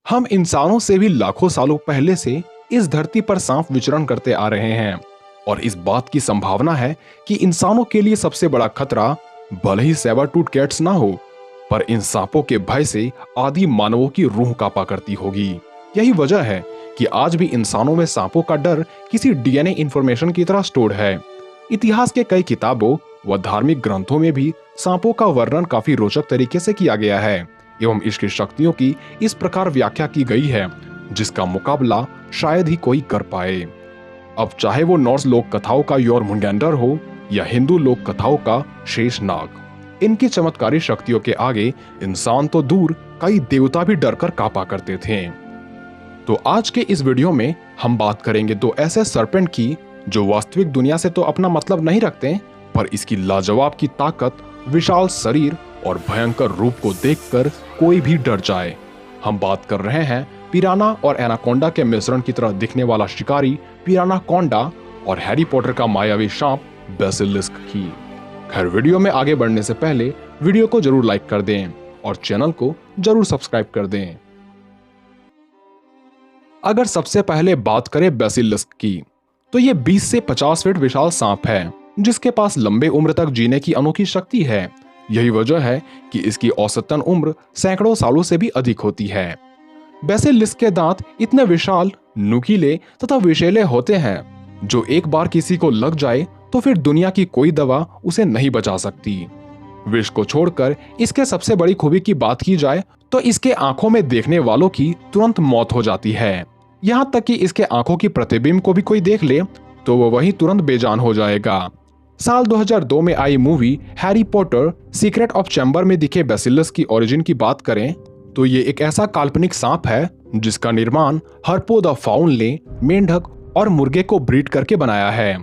हम इंसानों से भी लाखों सालों पहले से इस धरती पर सांप विचरण करते आ रहे हैं और इस बात की संभावना है कि इंसानों के लिए सबसे बड़ा खतरा भले ही सैबर टूथ कैट्स ना हो, पर इन सांपों के भय से आदि मानवों की रूह कांपा करती होगी। यही वजह है कि आज भी इंसानों में सांपों का डर किसी डीएनए इंफॉर्मेशन की तरह स्टोर्ड है। इतिहास के कई किताबों व धार्मिक ग्रंथों में भी सांपों का वर्णन काफी रोचक तरीके से किया गया है एवं इसकी शक्तियों की इस प्रकार व्याख्या की गई है जिसका मुकाबला शायद ही कोई कर पाए। अब चाहे वो नॉर्स लोक कथाओं का योरमुंगैंडर हो या हिंदू लोक कथाओं का शेषनाग, इनकी चमत्कारी शक्तियों के आगे इंसान तो दूर कई देवता भी डरकर कांपा करते थे। तो आज के इस वीडियो में हम बात करेंगे दो ऐसे सर्पेंट की जो वास्तविक दुनिया से तो अपना मतलब नहीं रखते, पर इसकी लाजवाब की ताकत, विशाल शरीर और भयंकर रूप को देखकर कोई भी डर जाए। हम बात कर रहे हैं पिराना और एनाकोंडा के मिश्रण की तरह दिखने वाला शिकारी पिरानाकोंडा और हैरी पॉटर का मायावी सांप बेसिलिस्क की। खैर, वीडियो में आगे बढ़ने से पहले वीडियो को जरूर लाइक कर दें और चैनल को जरूर सब्सक्राइब कर दें। अगर सबसे पहले बात करें बेसिलिस्क की, तो ये 20 से 50 फीट विशाल सांप है जिसके पास लंबे उम्र तक जीने की अनोखी शक्ति है। यही वजह है कि इसकी औसतन उम्र सैकड़ों सालों से भी अधिक होती है। बेसिलिस्क के दांत इतने विशाल, नुकीले तथा विषैले होते हैं जो एक बार किसी को लग जाए तो फिर दुनिया की कोई दवा उसे नहीं बचा सकती। विष को छोड़कर इसके सबसे बड़ी खूबी की बात की जाए तो इसके आंखों में देखने वालों की तुरंत मौत हो जाती है। यहाँ तक कि इसके आंखों की प्रतिबिंब को भी कोई देख ले तो वो वही तुरंत बेजान हो जाएगा। साल 2002 में आई movie Harry Potter secret of chamber में दिखे बेसिलस की ओरिजिन की बात करें तो ये एक ऐसा काल्पनिक सांप है जिसका निर्माण हर्पो द फाउल ने मेंढक और मुर्गे को ब्रीड करके बनाया है।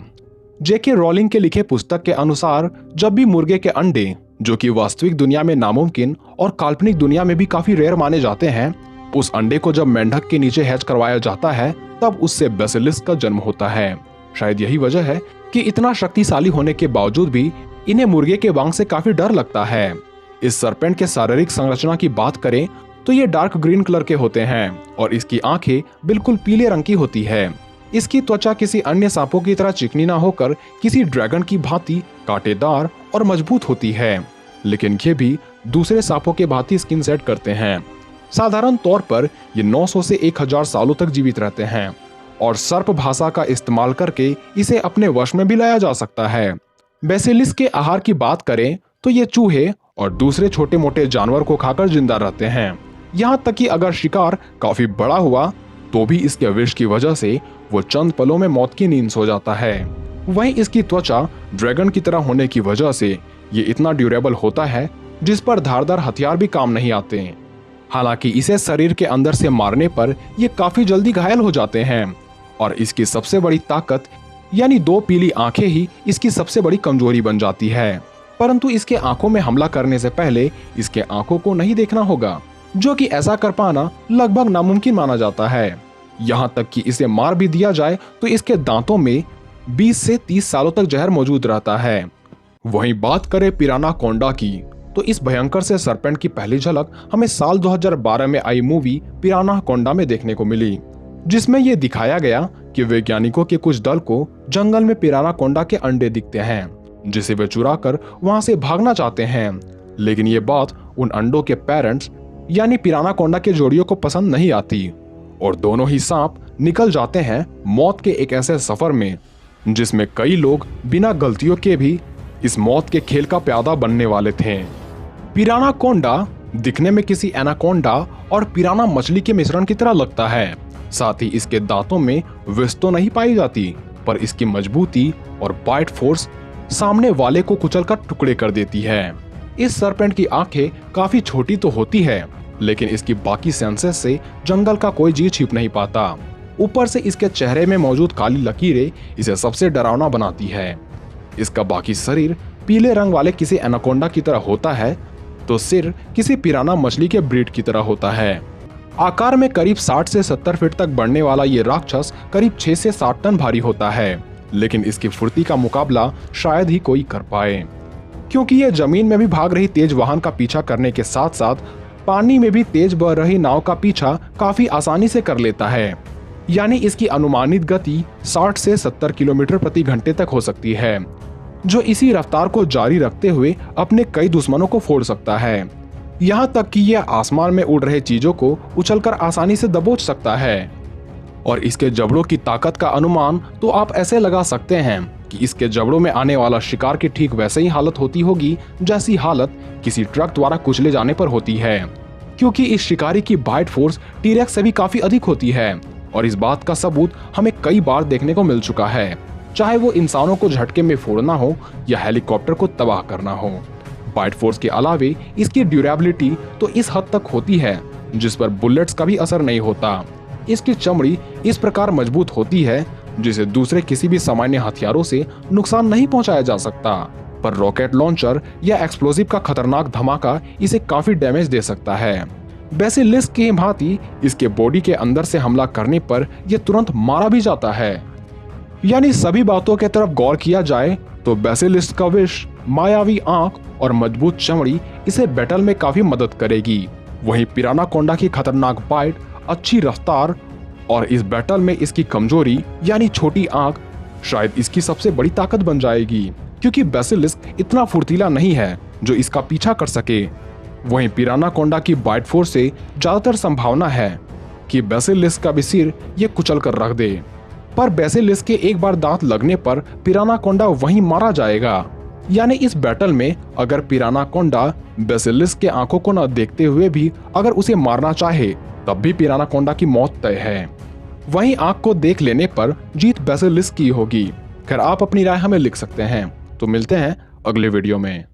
जेके रोलिंग के लिखे पुस्तक के अनुसार जब भी मुर्गे के अंडे, जो कि वास्तविक दुनिया में नामुमकिन और काल्पनिक दुनिया में भी काफी रेयर माने जाते हैं, उस अंडे को जब मेंढक के नीचे हैच करवाया जाता है तब उससे बेसिलिस्क का जन्म होता है। शायद यही वजह है कि इतना शक्तिशाली होने के बावजूद भी इन्हें मुर्गे के वांग से काफी डर लगता है। इस सर्पेंट के शारीरिक संरचना की बात करें तो ये डार्क ग्रीन कलर के होते हैं और इसकी आंखें बिल्कुल पीले रंग की होती है। इसकी त्वचा किसी अन्य सांपों की तरह चिकनी ना होकर किसी ड्रैगन की भांति कांटेदार और मजबूत होती है, लेकिन ये भी दूसरे सांपों के भांति स्किन सेट करते हैं। साधारण तौर पर ये 900 से 1000 सालों तक जीवित रहते हैं और सर्प भाषा का इस्तेमाल करके इसे अपने वश में भी लाया जा सकता है। बेसिलिस्क के आहार की बात करें तो ये चूहे और दूसरे छोटे मोटे जानवर को खाकर जिंदा रहते हैं। यहाँ तक कि अगर शिकार काफी बड़ा हुआ तो भी इसके विष की वजह से वो चंद पलों में मौत की नींद सो जाता है। वहीं इसकी त्वचा ड्रैगन की तरह होने की वजह से ये इतना ड्यूरेबल होता है जिस पर धारदार हथियार भी काम नहीं आते। हालांकि इसे शरीर के अंदर से मारने पर ये काफी जल्दी घायल हो जाते हैं और इसकी सबसे बड़ी ताकत यानी 2 पीली आंखें ही इसकी सबसे बड़ी कमजोरी बन जाती है। परंतु इसके आंखों में हमला करने से पहले इसके आंखों को नहीं देखना होगा, जो कि ऐसा कर पाना लगभग नामुमकिन माना जाता है। यहाँ तक कि इसे मार भी दिया जाए तो इसके दांतों में 20 से 30 सालों तक जहर मौजूद रहता है। वहीं बात करें पिरानाकोंडा की, तो इस भयंकर से सर्पेंट की पहली झलक हमें साल 2012 में आई मूवी पिरानाकोंडा में देखने को मिली, जिसमें यह दिखाया गया कि वैज्ञानिकों के कुछ दल को जंगल में पिरानाकोंडा के अंडे दिखते हैं जिसे वे चुरा कर वहां से भागना चाहते हैं। लेकिन ये बात उन अंडों के पेरेंट्स यानी पिरानाकोंडा के जोड़ियों को पसंद नहीं आती और दोनों ही सांप निकल जाते हैं मौत के एक ऐसे सफर में जिसमें कई लोग बिना गलतियों के भी इस मौत के खेल का प्यादा बनने वाले थे। पिरानाकोंडा दिखने में किसी एनाकोंडा और पिराना मछली के मिश्रण की तरह लगता है। साथ ही इसके दांतों में विष तो नहीं पाई जाती, पर इसकी मजबूती और बाइट फोर्स सामने वाले को कुचलकर टुकड़े कर देती है। इस सर्पेंट की आंखें काफी छोटी तो होती है, लेकिन इसकी बाकी सेंसेस से जंगल का कोई जीव छिप नहीं पाता। ऊपर से इसके चेहरे में मौजूद काली लकीरें इसे सबसे डरावना बनाती है। इसका बाकी शरीर पीले रंग वाले किसी एनाकोंडा की तरह होता है तो सिर किसी पिराना मछली के ब्रीड की तरह होता है। आकार में करीब 60 से 70 फीट तक बढ़ने वाला ये राक्षस करीब 6 से 7 टन भारी होता है, लेकिन इसकी फुर्ती का मुकाबला शायद ही कोई कर पाए, क्योंकि ये जमीन में भी भाग रही तेज वाहन का पीछा करने के साथ साथ पानी में भी तेज बह रही नाव का पीछा काफी आसानी से कर लेता है। यानी इसकी अनुमानित गति 60 से 70 किलोमीटर प्रति घंटे तक हो सकती है, जो इसी रफ्तार को जारी रखते हुए अपने कई दुश्मनों को फोड़ सकता है। यहाँ तक कि यह आसमान में उड़ रहे चीजों को उछलकर आसानी से दबोच सकता है। और इसके जबड़ों की ताकत का अनुमान तो आप ऐसे लगा सकते हैं कि इसके जबड़ों में आने वाला शिकार की ठीक वैसे ही हालत होती होगी जैसी हालत किसी ट्रक द्वारा कुचले जाने पर होती है, क्योंकि इस शिकारी की बाइट फोर्स टी-रेक्स से भी काफी अधिक होती है। और इस बात का सबूत हमें कई बार देखने को मिल चुका है, चाहे वो इंसानों को झटके में फोड़ना हो या हेलीकॉप्टर को तबाह करना हो। बाइट फोर्स के अलावे इसकी ड्यूरेबिलिटी तो इस हद तक होती है जिस पर बुलेट्स का भी असर नहीं होता। इसकी चमड़ी इस प्रकार मजबूत होती है जिसे दूसरे किसी भी सामान्य हथियारों से नुकसान नहीं पहुंचाया जा सकता, पर रॉकेट लॉन्चर या एक्सप्लोजिव का खतरनाक धमाका इसे काफी डैमेज दे सकता है। बेसिलिस्क की भांति इसके बॉडी के अंदर से हमला करने पर यह तुरंत मारा भी जाता है। यानी सभी बातों के तरफ गौर किया जाए तो बेसिलिस्क का विष, मायावी आंख और मजबूत चमड़ी इसे बैटल में काफी मदद करेगी। वहीं पिरानाकोंडा की खतरनाक बाइट, अच्छी रफ्तार और इस बैटल में इसकी कमजोरी यानी छोटी आंख शायद इसकी सबसे बड़ी ताकत बन जाएगी, क्योंकि बेसिलिस्क इतना फुर्तीला नहीं है जो इसका पीछा कर सके। वहीं पिरानाकोंडा की बाइट फोर्स से ज्यादातर संभावना है कि बेसिलिस्क का भी सिर ये कुचल कर रख दे, पर बेसिलिस्क के एक बार दांत लगने पर पिरानाकोंडा वहीं मारा जाएगा। यानी इस बैटल में अगर पिरानाकोंडा बेसिलिस्क के आंखों को न देखते हुए भी अगर उसे मारना चाहे तब भी पिरानाकोंडा की मौत तय है। वहीं आंख को देख लेने पर जीत बेसिलिस्क की होगी। खैर, आप अपनी राय हमें लिख सकते हैं। तो मिलते हैं अगले वीडियो में।